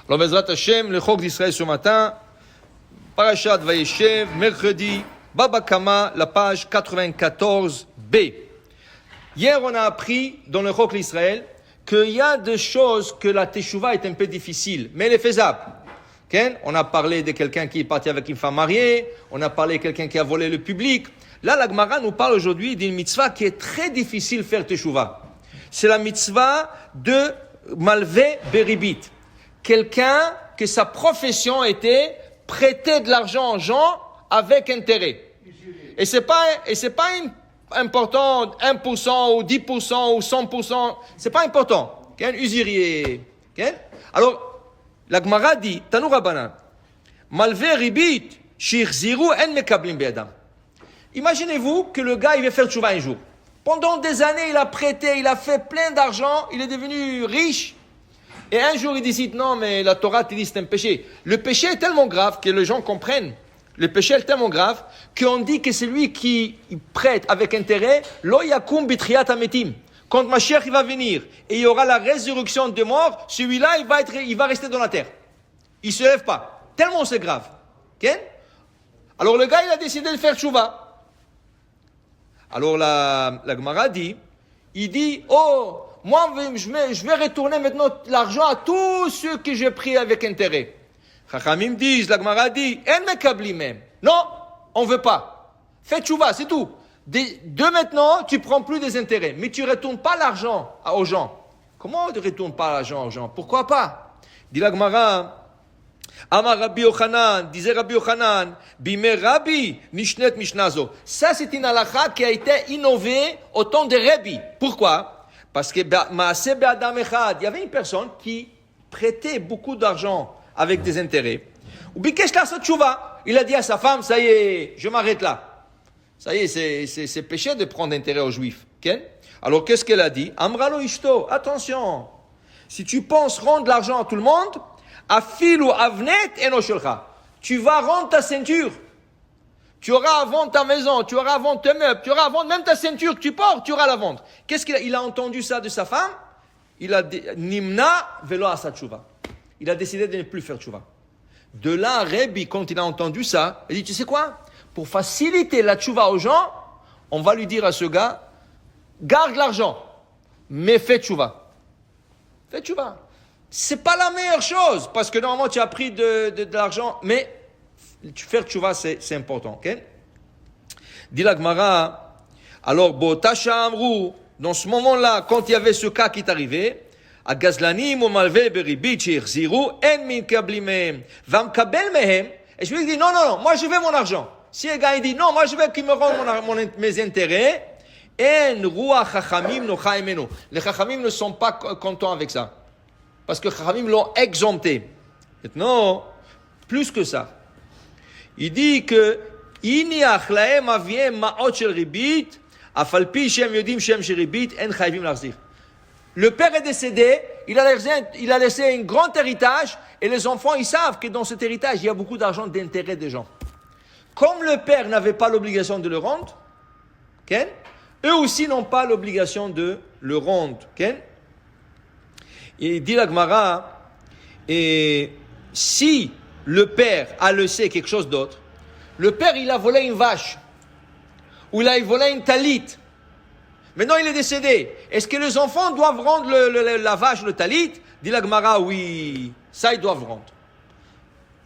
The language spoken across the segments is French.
Alors, Bezrat Hashem, le Chok d'Israël ce matin, Parashat Vayeshev, mercredi, Baba Kama, la page 94b. Hier, on a appris dans le Chok d'Israël qu'il y a des choses que la Teshuvah est un peu difficile, mais elle est faisable. Okay? On a parlé de quelqu'un qui est parti avec une femme mariée, on a parlé de quelqu'un qui a volé le public. Là, la Gemara nous parle aujourd'hui d'une mitzvah qui est très difficile de faire Teshuvah. C'est la mitzvah de Malvé Beribit. Quelqu'un que sa profession était prêter de l'argent aux gens avec intérêt. Et c'est pas important 1% ou 10% ou 100%, c'est pas important. Un usurier. Alors, la Gemara dit, Tanu Rabbanan, Malvé Ribit, Shirziru en mekablim be'adam. Imaginez-vous que le gars, il veut faire tchouva un jour. Pendant des années, il a prêté, il a fait plein d'argent, il est devenu riche. Et un jour, il décide, non, mais la Torah te dit c'est un péché. Le péché est tellement grave que les gens comprennent. Le péché est tellement grave qu'on dit que c'est lui qui prête avec intérêt, lo yakum bitriat ametim. Quand Mashiach il va venir et il y aura la résurrection des morts, celui-là, il va rester dans la terre. Il ne se lève pas. Tellement c'est grave. Okay? Alors le gars, il a décidé de faire tchouva. Alors la Gemara dit, il dit, oh, moi, je vais retourner maintenant l'argent à tous ceux que j'ai pris avec intérêt. Chachamim disent, la Gemara dit, en mekabli même. Non, on ne veut pas. Fais tchouva, c'est tout. De maintenant, tu ne prends plus des intérêts. Mais tu ne retournes pas l'argent aux gens. Comment tu ne retournes pas l'argent aux gens? Pourquoi pas? Dit la Gemara, Amar Rabbi Yochanan, disait Rabbi Yochanan, Bime Rabbi, Nishnet Mishnazo. Ça, c'est une halakha qui a été innovée au temps de Rabbi. Pourquoi? Parce que Maaseh Be'adam Echad, il y avait une personne qui prêtait beaucoup d'argent avec des intérêts. Ou Bikesh Lasot Tshuva. Il a dit à sa femme, ça y est, je m'arrête là. Ça y est, c'est péché de prendre intérêt aux Juifs. Okay? Alors, qu'est-ce qu'elle a dit? Amralo Ishto, attention. Si tu penses rendre l'argent à tout le monde, Afilu avnet enoshelcha. Tu vas rendre ta ceinture. Tu auras à vendre ta maison, tu auras à vendre tes meubles, tu auras à vendre même ta ceinture que tu portes, tu auras à la vendre. Qu'est-ce qu'il a entendu ça de sa femme? Il a dit, Nimna velo asat tshuva. Il a décidé de ne plus faire tshuva. De là, Rabbi, quand il a entendu ça, il dit, tu sais quoi? Pour faciliter la tshuva aux gens, on va lui dire à ce gars, garde l'argent, mais fais tshuva. Fais tshuva. C'est pas la meilleure chose, parce que normalement tu as pris de l'argent, mais faire tchouva c'est important, ok? Dit la Gemara, alors Botasha Amrou, dans ce moment-là, quand il y avait ce cas qui est arrivé, à Gazlanim ou Malvé Beribit Shirziru en min kablimem vam kabel mehem, et je lui dis non, moi je veux mon argent. Si le gars il dit non, moi je veux qu'il me rende mes intérêts, en ruach chachamim nocha emenu. Les chachamim ne sont pas contents avec ça. Parce que Chachamim l'ont exempté. Maintenant, plus que ça, il dit que Iniach lahem aviem ma'ot shel ribit, afalpi shem yodim shem shel ribit, en chayvim l'achzir. Le père est décédé, il a laissé un grand héritage, et les enfants, ils savent que dans cet héritage, il y a beaucoup d'argent d'intérêt des gens. Comme le père n'avait pas l'obligation de le rendre, okay, eux aussi n'ont pas l'obligation de le rendre. Okay? Et dit la Gemara, et si le père a laissé quelque chose d'autre, le père il a volé une vache, ou il a volé une talit, maintenant il est décédé, est-ce que les enfants doivent rendre la vache, le talit? Dit la Gemara, oui, ça ils doivent rendre.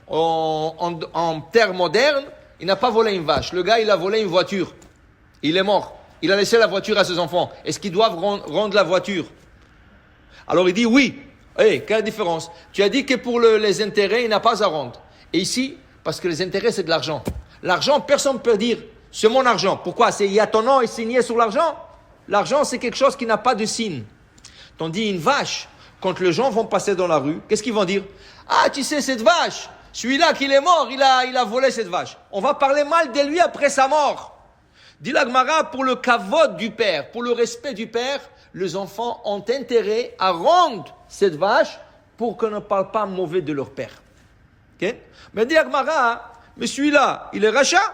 En terre moderne, il n'a pas volé une vache, le gars il a volé une voiture, il est mort, il a laissé la voiture à ses enfants, est-ce qu'ils doivent rendre la voiture? Alors il dit oui. Hey, quelle différence? Tu as dit que pour les intérêts, il n'a pas à rendre. Et ici, parce que les intérêts, c'est de l'argent. L'argent, personne ne peut dire, c'est mon argent. Pourquoi? Il y a ton nom et signé sur l'argent. L'argent, c'est quelque chose qui n'a pas de signe. Tandis une vache, quand les gens vont passer dans la rue, qu'est-ce qu'ils vont dire? Ah, tu sais, cette vache, celui-là qui est mort, il a volé cette vache. On va parler mal de lui après sa mort. Dit la Gemara, pour le kavod du père, pour le respect du père, les enfants ont intérêt à rendre cette vache pour qu'on ne parle pas mauvais de leur père. Okay? Mais dit la Gemara, mais celui-là, il est rachat.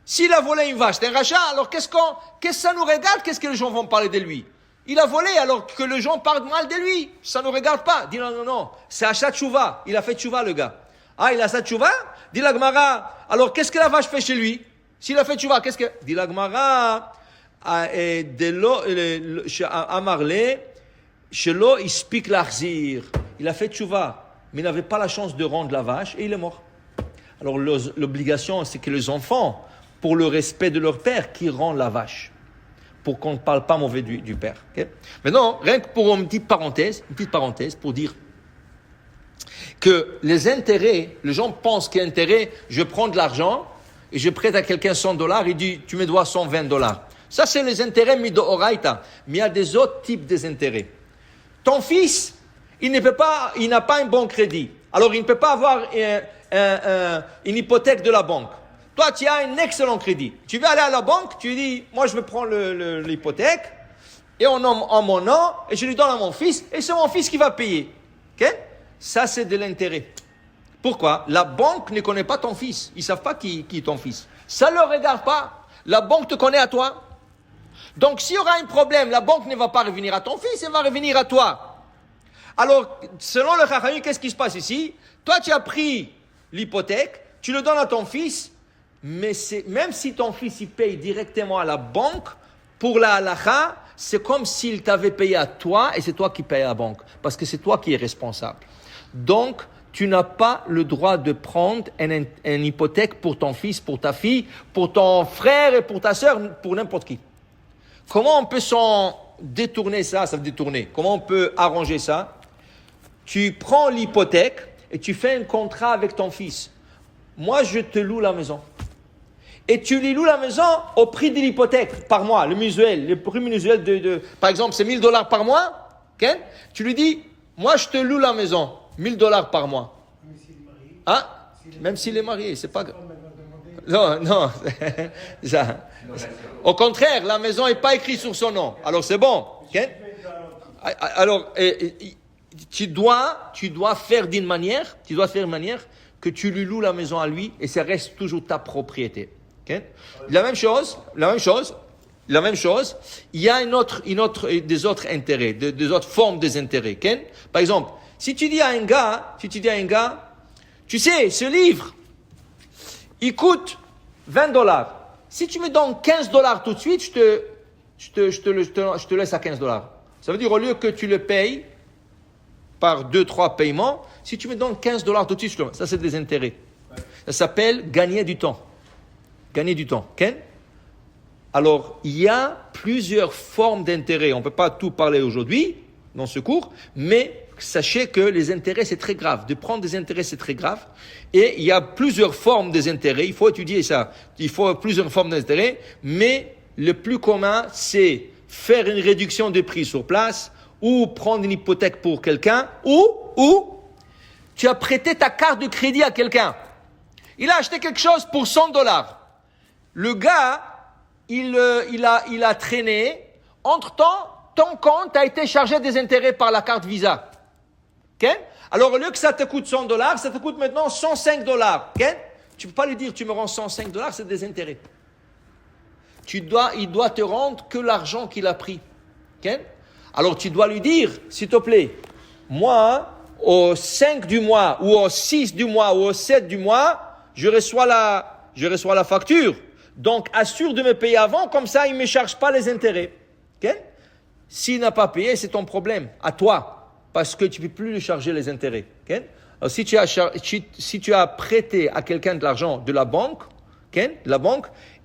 S'il a volé une vache, c'est un rachat, alors qu'est-ce que ça nous regarde? Qu'est-ce que les gens vont parler de lui? Il a volé alors que les gens parlent mal de lui. Ça ne regarde pas. Dit non. C'est Achat Tchouva. Il a fait Tchouva, le gars. Ah, il a ça Tchouva? Dit la Gemara. Alors, qu'est-ce que la vache fait chez lui? S'il a fait Tchouva, qu'est-ce que... Dit la Gemara. Amarle. Shelo ispik l'achzir. Il a fait Tchouva. Mais il n'avait pas la chance de rendre la vache et il est mort. Alors, l'obligation, c'est que les enfants, pour le respect de leur père, qui rendent la vache. Pour qu'on ne parle pas mauvais du père. Okay? Maintenant, rien que pour une petite parenthèse pour dire que les intérêts, les gens pensent qu'intérêt, je prends de l'argent et je prête à quelqu'un $100, il dit, tu me dois $120. Ça, c'est les intérêts midoraita. Mais il y a des autres types d'intérêts. Ton fils, il n'a pas un bon crédit. Alors, il ne peut pas avoir une hypothèque de la banque. Toi, tu as un excellent crédit. Tu veux aller à la banque, tu dis, moi, je vais prendre l'hypothèque, et en mon nom, et je lui donne à mon fils, et c'est mon fils qui va payer. Okay? Ça, c'est de l'intérêt. Pourquoi? La banque ne connaît pas ton fils. Ils ne savent pas qui est ton fils. Ça ne le regarde pas. La banque te connaît à toi. Donc, s'il y aura un problème, la banque ne va pas revenir à ton fils, elle va revenir à toi. Alors, selon le Chachamim, qu'est-ce qui se passe ici? Toi, tu as pris l'hypothèque, tu le donnes à ton fils, mais même si ton fils il paye directement à la banque, pour la halakha, c'est comme s'il t'avait payé à toi et c'est toi qui payes à la banque. Parce que c'est toi qui es responsable. Donc, tu n'as pas le droit de prendre une hypothèque pour ton fils, pour ta fille, pour ton frère et pour ta sœur, pour n'importe qui. Comment on peut s'en détourner ça veut détourner. Comment on peut arranger ça? Tu prends l'hypothèque et tu fais un contrat avec ton fils. Moi, je te loue la maison. Et tu lui loues la maison au prix de l'hypothèque par mois, le prix mensuel par exemple, c'est $1000 par mois. Okay? Tu lui dis, moi je te loue la maison, $1000 par mois. Même s'il est marié, c'est pas... Non. Au contraire, la maison n'est pas écrite sur son nom. Alors c'est bon. Okay? Alors, tu dois faire d'une manière, que tu lui loues la maison à lui et ça reste toujours ta propriété. Okay? La même chose, il y a des autres intérêts, des autres formes des intérêts. Okay? Par exemple, si tu dis à un gars, tu sais, ce livre, il coûte $20. Si tu me donnes $15 tout de suite, je te laisse à $15. Ça veut dire, au lieu que tu le payes par 2-3 paiements, si tu me donnes $15 tout de suite, ça c'est des intérêts. Ça s'appelle gagner du temps. Okay? Alors, il y a plusieurs formes d'intérêts. On ne peut pas tout parler aujourd'hui, dans ce cours, mais sachez que les intérêts, c'est très grave. De prendre des intérêts, c'est très grave. Et il y a plusieurs formes des intérêts. Il faut étudier ça. Il faut plusieurs formes d'intérêts, mais le plus commun, c'est faire une réduction de prix sur place, ou prendre une hypothèque pour quelqu'un, ou tu as prêté ta carte de crédit à quelqu'un. Il a acheté quelque chose pour $100. Le gars, il a traîné. Entre-temps, ton compte a été chargé des intérêts par la carte Visa. Okay? Alors, au lieu que ça te coûte $100, ça te coûte maintenant $105. Okay? Tu ne peux pas lui dire, tu me rends $105, c'est des intérêts. Il doit te rendre que l'argent qu'il a pris. Okay? Alors, tu dois lui dire, s'il te plaît, moi, au 5 du mois, ou au 6 du mois, ou au 7 du mois, je reçois la facture. Donc, assure de me payer avant, comme ça, il ne me charge pas les intérêts. Okay? S'il n'a pas payé, c'est ton problème, à toi, parce que tu ne peux plus lui charger les intérêts. Okay? Alors, si tu as prêté à quelqu'un de l'argent de la banque,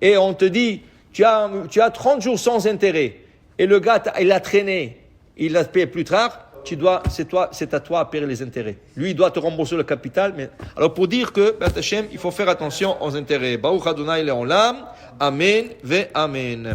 et on te dit, tu as 30 jours sans intérêt, et le gars, il a traîné, il l'a payé plus tard, c'est à toi à payer les intérêts. Lui, il doit te rembourser le capital. Mais... Alors, pour dire que, il faut faire attention aux intérêts. Baruch Adonai Le'olam. Amen ve Amen.